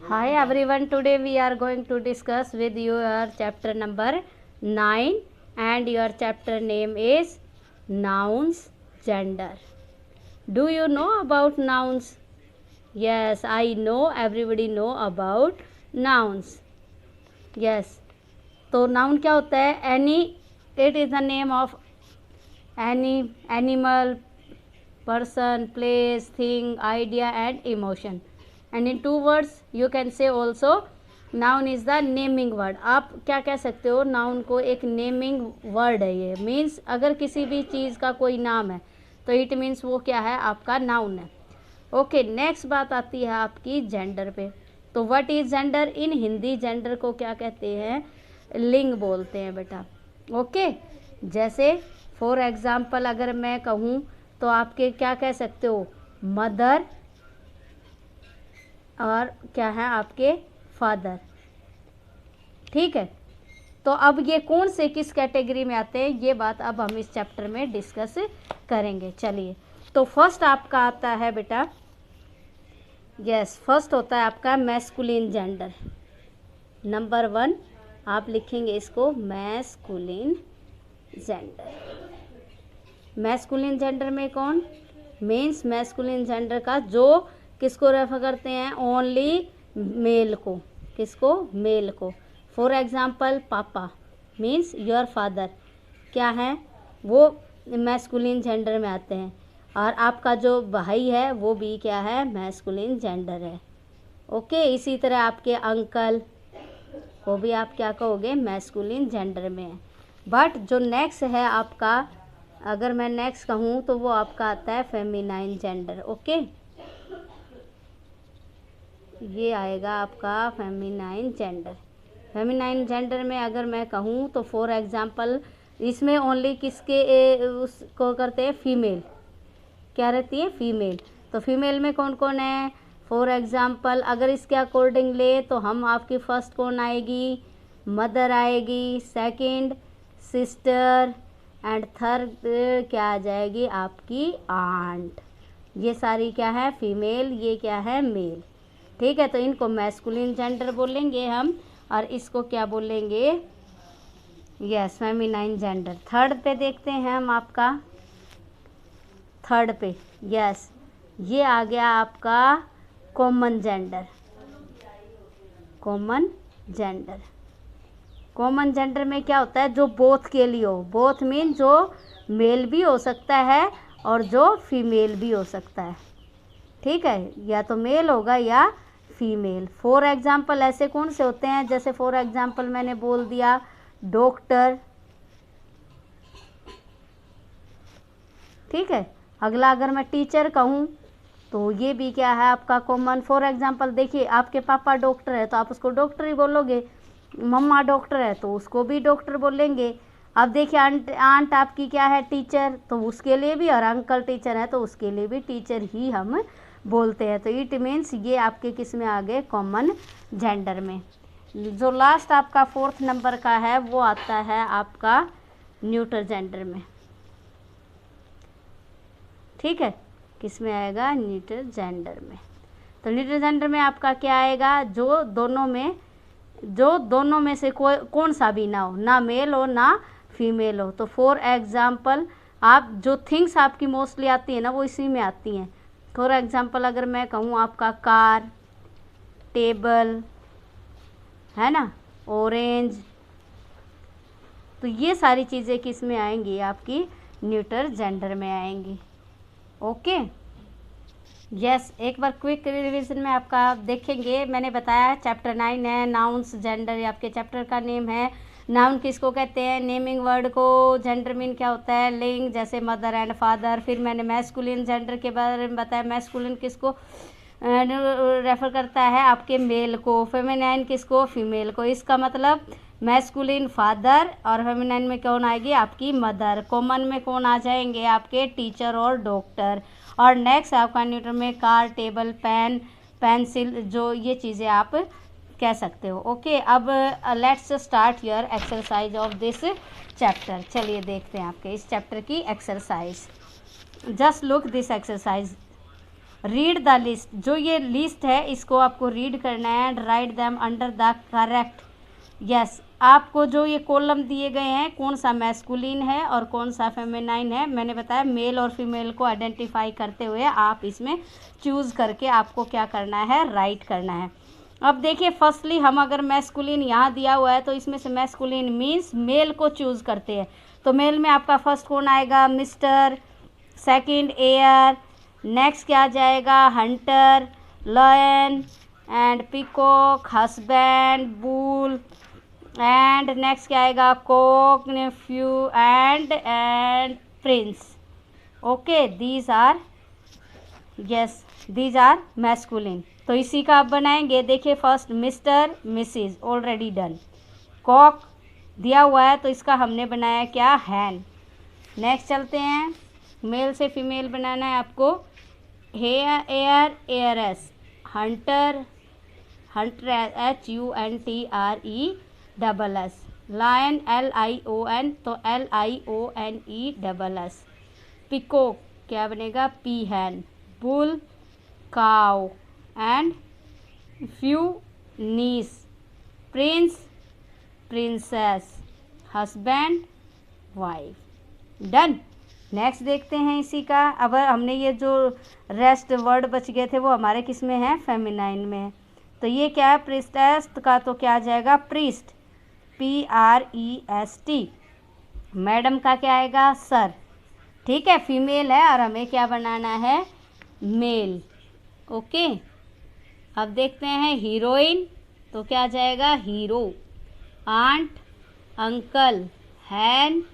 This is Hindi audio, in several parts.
Hi everyone, today we are going to discuss with you your chapter number 9 and your chapter name is Nouns Gender. Do you know about nouns? Yes, I know everybody know about nouns. Yes, तो noun क्या होता है? It is the name of any animal, person, place, thing, idea and emotion. And in two words you can say also noun is the naming word. आप क्या कह सकते हो? noun को एक naming word है ये. मीन्स अगर किसी भी चीज़ का कोई नाम है तो इट मीन्स वो क्या है? आपका नाउन है. ओके, नेक्स्ट बात आती है आपकी जेंडर पे. तो what is gender? In Hindi gender को क्या कहते हैं? लिंग बोलते हैं बेटा. ओके, जैसे फॉर एग्जाम्पल अगर मैं कहूँ तो आपके क्या कह सकते हो? मदर और क्या है आपके फादर. ठीक है, तो अब ये कौन से किस कैटेगरी में आते हैं ये बात अब हम इस चैप्टर में डिस्कस करेंगे. चलिए, तो फर्स्ट आपका आता है बेटा, यस फर्स्ट होता है आपका मैस्कुलिन जेंडर. नंबर 1 आप लिखेंगे इसको मैस्कुलिन जेंडर. मैस्कुलिन जेंडर में कौन? मीन्स मैस्कुलिन जेंडर का जो किसको रेफर करते हैं? ओनली मेल को. किसको? मेल को. फॉर एग्जाम्पल पापा मीन्स योर फादर क्या है? वो मैस्कुलिन जेंडर में आते हैं. और आपका जो भाई है वो भी क्या है? मैस्कुलिन जेंडर है. ओके, इसी तरह आपके अंकल वो भी आप क्या कहोगे? मैस्कुलिन जेंडर में है. बट जो नेक्स्ट है आपका, अगर मैं नेक्स्ट कहूँ तो वो आपका आता है फेमिनाइन जेंडर. ओके, ये आएगा आपका फेमिनाइन जेंडर. फेमिनाइन जेंडर में अगर मैं कहूँ तो फॉर एग्जांपल इसमें ओनली किसके उसको करते हैं? फीमेल. क्या रहती है? फीमेल. तो फीमेल में कौन कौन है? फॉर एग्जांपल अगर इसके अकॉर्डिंग ले तो हम आपकी फर्स्ट कौन आएगी? मदर आएगी. सेकंड सिस्टर एंड थर्ड क्या आ जाएगी? आपकी आंट. ये सारी क्या है? फीमेल. ये क्या है? मेल. ठीक है, तो इनको मैस्कुलिन जेंडर बोलेंगे हम और इसको क्या बोलेंगे? Yes feminine gender. थर्ड पे देखते हैं हम आपका. थर्ड पे यस ये आ गया आपका common gender. Common gender. Common gender में क्या होता है? जो बोथ के लिए हो. बोथ मीन जो मेल भी हो सकता है और जो फीमेल भी हो सकता है. ठीक है, या तो मेल होगा या फीमेल. फॉर एग्जांपल ऐसे कौन से होते हैं? जैसे फॉर एग्जांपल मैंने बोल दिया डॉक्टर. ठीक है, अगला अगर मैं टीचर कहूँ तो ये भी क्या है आपका? कॉमन. फॉर एग्जांपल देखिए आपके पापा डॉक्टर है तो आप उसको डॉक्टर ही बोलोगे. मम्मा डॉक्टर है तो उसको भी डॉक्टर बोलेंगे. अब देखिए आंट आपकी क्या है? टीचर. तो उसके लिए भी, और अंकल टीचर है तो उसके लिए भी टीचर ही हम बोलते हैं. तो इट मीन्स ये आपके किस में आ गए? कॉमन जेंडर में. जो लास्ट आपका फोर्थ नंबर का है वो आता है आपका न्यूट्रल जेंडर में. ठीक है, किस में आएगा? न्यूट्रल जेंडर में. तो न्यूट्रल जेंडर में आपका क्या आएगा? जो दोनों में से कोई कौन सा भी ना हो, ना मेल हो ना फीमेल हो. तो फॉर एग्जांपल आप जो थिंग्स आपकी मोस्टली आती है ना वो इसी में आती हैं. फॉर एग्जांपल अगर मैं कहूँ आपका कार, टेबल है ना, ऑरेंज, तो ये सारी चीज़ें किस में आएंगी? आपकी न्यूट्रल जेंडर में आएंगी. ओके, यस एक बार क्विक रिवीजन में आपका देखेंगे. मैंने बताया चैप्टर 9 है नाउन्स जेंडर. आपके चैप्टर का नेम है. नाउन किसको कहते हैं? नेमिंग वर्ड को. जेंडर मीन क्या होता है? लिंग, जैसे मदर एंड फादर. फिर मैंने मैस्कुलिन जेंडर के बारे में बताया. मैस्कुलिन किसको रेफर करता है? आपके मेल को. फेमिनाइन किसको? फीमेल को. इसका मतलब मैस्कुलिन फादर और फेमिनाइन में कौन आएगी? आपकी मदर. कॉमन में कौन आ जाएंगे? आपके टीचर और डॉक्टर. और नेक्स्ट आपका न्यूट्रल में कार, टेबल, पेन, पेंसिल, जो ये चीज़ें आप कह सकते हो. ओके, अब let's start your exercise of this chapter. चलिए देखते हैं आपके इस चैप्टर की exercise. Just look this exercise. Read the list, जो ये लिस्ट है इसको आपको रीड करना है and right them under the correct. Yes, आपको जो ये कॉलम दिए गए हैं कौन सा मैस्कुलिन है और कौन सा फेमिनाइन है, मैंने बताया मेल और फीमेल को आइडेंटिफाई करते हुए आप इसमें चूज़ करके आपको क्या करना है, राइट करना है। अब देखिए फर्स्टली हम अगर मैस्कुलिन यहाँ दिया हुआ है तो इसमें से मैस्कुलिन मीन्स मेल को चूज़ करते हैं, तो मेल में आपका फर्स्ट कौन आएगा, मिस्टर, सेकंड एयर, नेक्स्ट क्या आ जाएगा, hunter, lion and peacock, husband, bull and next क्या आएगा, cock, nephew and prince. Okay, these are, yes these are masculine. तो इसी का आप बनाएंगे। देखिए first mister, Mrs already done. Cock दिया हुआ है तो इसका हमने बनाया क्या, हैन। नेक्स्ट चलते हैं, मेल से फीमेल बनाना है आपको, heir, heir, heiress, hunter, hunter HUNTRESS, lion LION तो LIONESS, पिकॉक क्या बनेगा, peahen, bull, cow and nephew, niece, prince, princess, husband, wife. Done. Next देखते हैं इसी का। अब हमने ये जो रेस्ट वर्ड बच गए थे वो हमारे किस में है, फेमिनाइन में है। तो ये क्या है, प्रिस्टेस का तो क्या आ जाएगा, प्रीस्ट, PREST। मैडम का क्या आएगा, सर। ठीक है, फीमेल है और हमें क्या बनाना है, मेल। ओके, अब देखते हैं हीरोइन, तो क्या आ जाएगा, हीरो। आंट, अंकल, हैन,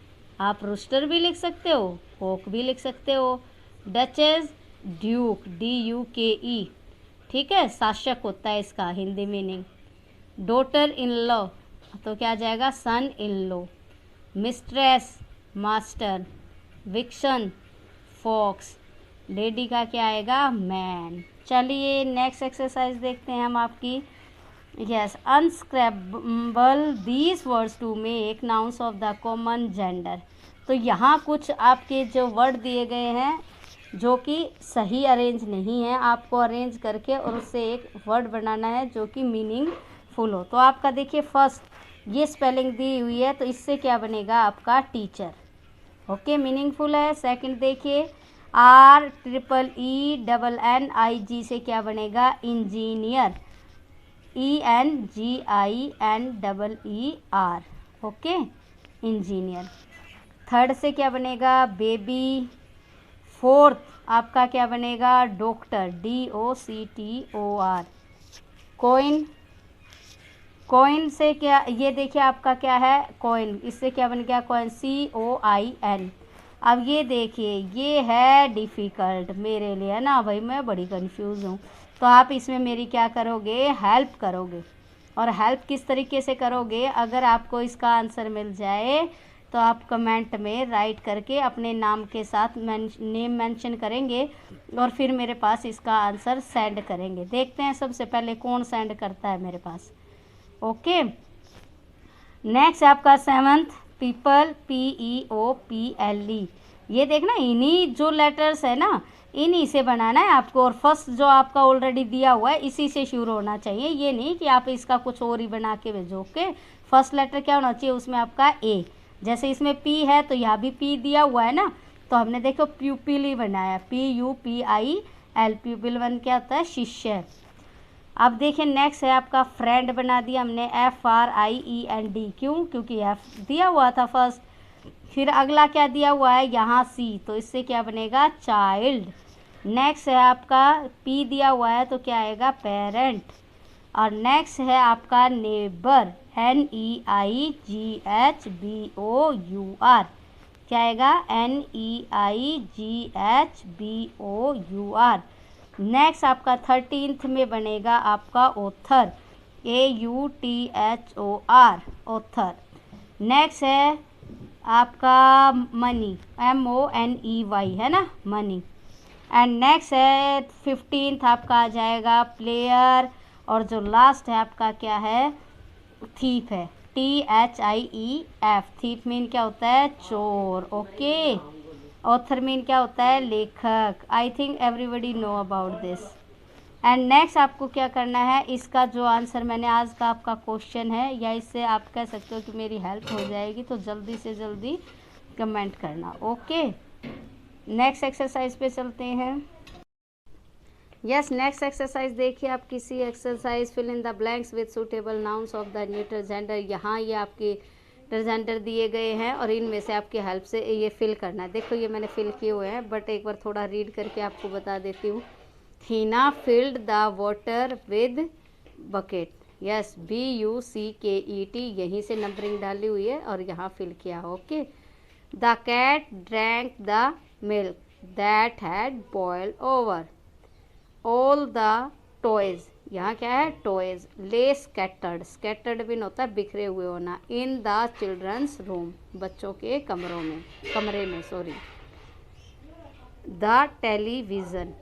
आप रूस्टर भी लिख सकते हो, कोक भी लिख सकते हो। डचेस, ड्यूक, DUKE, ठीक है, शासक होता है इसका Hindi meaning. Daughter in law तो क्या आ जाएगा, son in law. Mistress, master. Vixen, fox. Lady का क्या आएगा, मैन। चलिए नेक्स्ट एक्सरसाइज देखते हैं हम आपकी। Yes, unscramble these words to make nouns of the common gender. तो यहाँ कुछ आपके जो वर्ड दिए गए हैं जो कि सही अरेंज नहीं है, आपको अरेंज करके और उससे एक वर्ड बनाना है जो कि मीनिंगफुल हो। तो आपका देखिए फर्स्ट ये स्पेलिंग दी हुई है तो इससे क्या बनेगा आपका, टीचर। ओके, मीनिंगफुल है। सेकंड देखिए, REENNIG से क्या बनेगा, engineer, ENGINEER। Okay, engineer. Third से क्या बनेगा, बेबी। फोर्थ आपका क्या बनेगा, डॉक्टर, DOCTOR। कॉइन, कॉइन से क्या, ये देखिए आपका क्या है, कॉइन, इससे क्या बन गया, कॉइन, COIN। अब ये देखिए ये है डिफ़िकल्ट मेरे लिए, है ना भाई, मैं बड़ी कंफ्यूज हूँ। तो आप इसमें मेरी क्या करोगे, हेल्प करोगे। और हेल्प किस तरीके से करोगे, अगर आपको इसका आंसर मिल जाए तो आप कमेंट में राइट करके अपने नाम के साथ नेम मेंशन करेंगे और फिर मेरे पास इसका आंसर सेंड करेंगे। देखते हैं सबसे पहले कौन सेंड करता है मेरे पास। ओके, नेक्स्ट आपका सेवंथ, पीपल, PEOPLE। ये देखना, इन्हीं जो लेटर्स है ना इन्हीं से बनाना है आपको, और फर्स्ट जो आपका ऑलरेडी दिया हुआ है इसी से शुरू होना चाहिए, ये नहीं कि आप इसका कुछ और ही बना के भेजो। ओके, फर्स्ट लेटर क्या होना चाहिए उसमें आपका ए। जैसे इसमें P है तो यहाँ भी P दिया हुआ है ना, तो हमने देखो प्यूपिल ही बनाया, PUPIL। प्यूपिल वन क्या होता है, शिष्य। अब देखिए नेक्स्ट है आपका फ्रेंड, बना दिया हमने FRIEND। क्यों, क्योंकि F दिया हुआ था फर्स्ट। फिर अगला क्या दिया हुआ है यहाँ C, तो इससे क्या बनेगा, चाइल्ड। नेक्स्ट है आपका P दिया हुआ है तो क्या आएगा, पेरेंट। और नेक्स्ट है आपका नेबर, NEIGHBOUR। क्या आएगा, NEIGHBOUR। नेक्स्ट आपका 13th में बनेगा आपका ऑथर, AUTHOR, ऑथर। नेक्स्ट है आपका मनी, MONEY, है ना, मनी। एंड नेक्स्ट है 15th आपका आ जाएगा प्लेयर। और जो लास्ट है आपका क्या है, थीफ है, THIEF। थीफ मीन क्या होता है, चोर। ओके, ऑथर मीन क्या होता है, लेखक। I think everybody know about this. And next आपको क्या करना है, इसका जो आंसर मैंने आज का आपका क्वेश्चन है, या इससे आप कह सकते हो कि मेरी हेल्प हो जाएगी, तो जल्दी से जल्दी कमेंट करना। ओके, नेक्स्ट एक्सरसाइज पे चलते हैं। यस, नेक्स्ट एक्सरसाइज देखिए आप, किसी exercise fill in the blanks with suitable nouns of the neutral gender. यहाँ ये आपके जेंडर दिए गए हैं और इनमें से आपकी हेल्प से ये फिल करना है। देखो ये मैंने फिल किए हुए हैं, बट एक बार थोड़ा रीड करके आपको बता देती हूँ। Heena filled the water with bucket. Yes, BUCKET, यहीं से नंबरिंग डाली हुई है और यहाँ फिल किया। Okay, the cat drank the milk that had boiled over. All the toys, यहाँ क्या है, टॉयज। ले स्कैटर्ड, स्कैटर्ड भी होता है बिखरे हुए होना। इन द चिल्ड्रंस रूम, बच्चों के कमरे में sorry. The television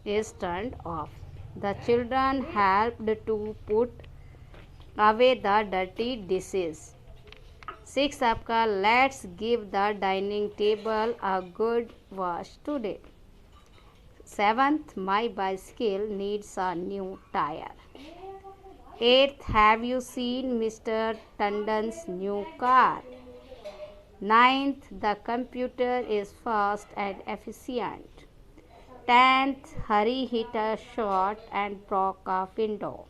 is turned off. The children helped to put away the dirty dishes. 6 आपका, let's give the dining table a good wash today. 7th, my bicycle needs a new tire. 8th, have you seen Mr. Tandon's new car? 9th, the computer is fast and efficient. 10th, Hari hit a shot and broke a window.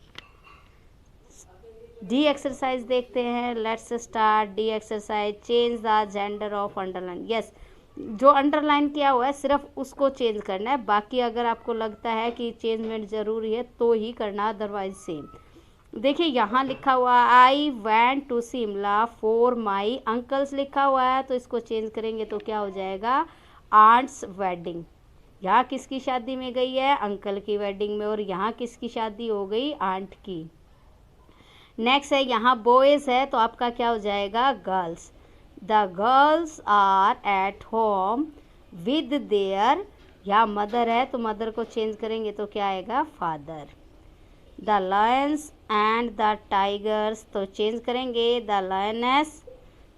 D exercise देखते हैं। Let's start D exercise. Change the gender of underline. Yes, जो अंडरलाइन किया हुआ है सिर्फ उसको चेंज करना है, बाकी अगर आपको लगता है कि चेंजमेंट ज़रूरी है तो ही करना, अदरवाइज सेम। देखिए यहाँ लिखा हुआ I went to Shimla for my uncles लिखा हुआ है, तो इसको चेंज करेंगे तो क्या हो जाएगा, आंट्स वेडिंग। यहाँ किसकी शादी में गई है, अंकल की वेडिंग में, और यहाँ किसकी शादी हो गई, आंट की। नेक्स्ट है यहाँ बॉयज़ है तो आपका क्या हो जाएगा, girls. The girls are at home with their, यहाँ मदर है तो मदर को चेंज करेंगे तो क्या आएगा, father. The lions and the tigers, तो चेंज करेंगे the lioness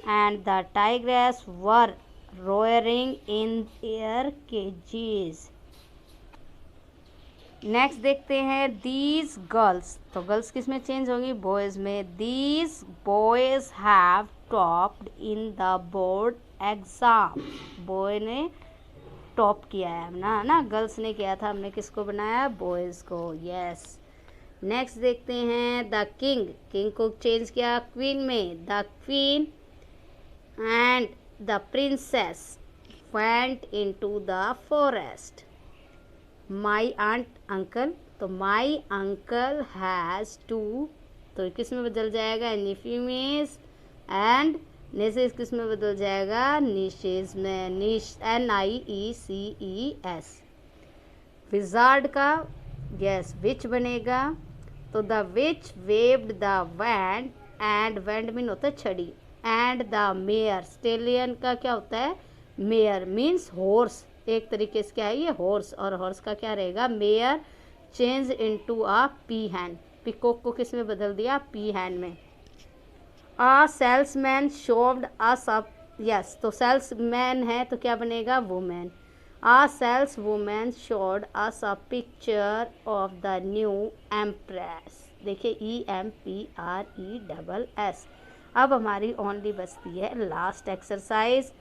and the tigress were roaring in air cages. Next देखते हैं दीज गर्ल्स, तो गर्ल्स किस में चेंज होंगी, बॉयज़ में। These boys have topped in the board exam, boy ने टॉप किया है ना, गर्ल्स ने किया था, हमने किसको बनाया, बॉयज़ को। यस, नेक्स्ट देखते हैं द किंग, किंग को चेंज किया क्वीन में। The queen and the princess went into the forest. My aunt uncle, तो माई अंकल हैज़ टू, तो किस में बदल जाएगा, निफीमेस, एंड नेसेस किस में बदल जाएगा, निशेज में, निश NIECES। विजार्ड का यस विच बनेगा, तो the which waived the wand, and wand mean होता है छड़ी, एंड द मेयर, स्टेलियन का क्या होता है, मेयर मीन्स हॉर्स, एक तरीके से क्या है ये हॉर्स, और हॉर्स का क्या रहेगा, mare. Change into a peahen, peacock को किस में बदल दिया, पीहैन में। A salesman showed us a, yes, तो सेल्समैन है तो क्या बनेगा, women. A sales women showed us a picture of the new empress, देखिए EMPRESS। अब हमारी ओनली बचती है last exercise,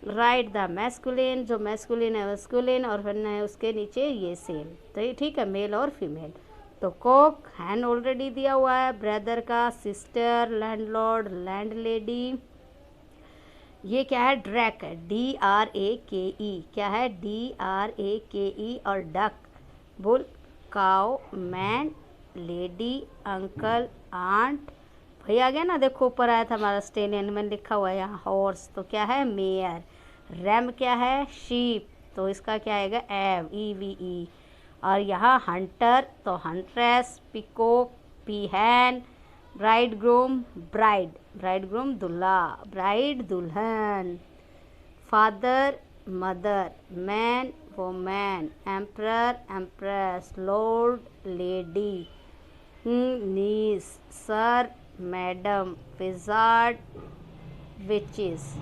write the masculine, जो मैस्कुलिन है मैस्कुलिन, और फिर है उसके नीचे ये सेम, तो ये ठीक है, मेल और फीमेल। तो कोक हैन ऑलरेडी दिया हुआ है, ब्रदर का, सिस्टर, लैंडलॉर्ड, लैंडलेडी। ये क्या है, ड्रैक है, DRAKE, क्या है, DRAKE, और duck, bull, cow, man, lady, uncle, aunt. भाई आ गया ना, देखो ऊपर आया था हमारा स्टेलियन में लिखा हुआ है यहाँ, हॉर्स, तो क्या है, मेयर। रैम क्या है, शीप, तो इसका क्या आएगा, एव, EVE। और यहाँ हंटर, तो huntress, peacock, peahen, bride groom, bride, bride groom दूल्हा, ब्राइड दुल्हन, father mother, man woman, emperor empress, lord lady, niece sir madam, wizard witches,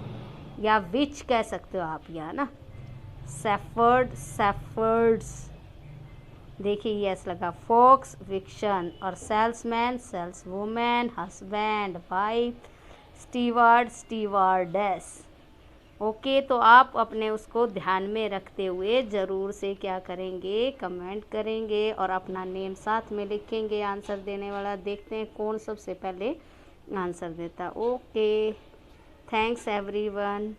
या विच कह सकते हो आप यहाँ ना। शेफर्ड, शेफर्ड्स, देखिए यस लगा। फॉक्स, विक्शन, और salesman, saleswomen, husband, wife, steward, stewardess. Okay, तो आप अपने उसको ध्यान में रखते हुए ज़रूर से क्या करेंगे, कमेंट करेंगे और अपना नेम साथ में लिखेंगे आंसर देने वाला। देखते हैं कौन सबसे पहले आंसर देता। Okay, thanks everyone.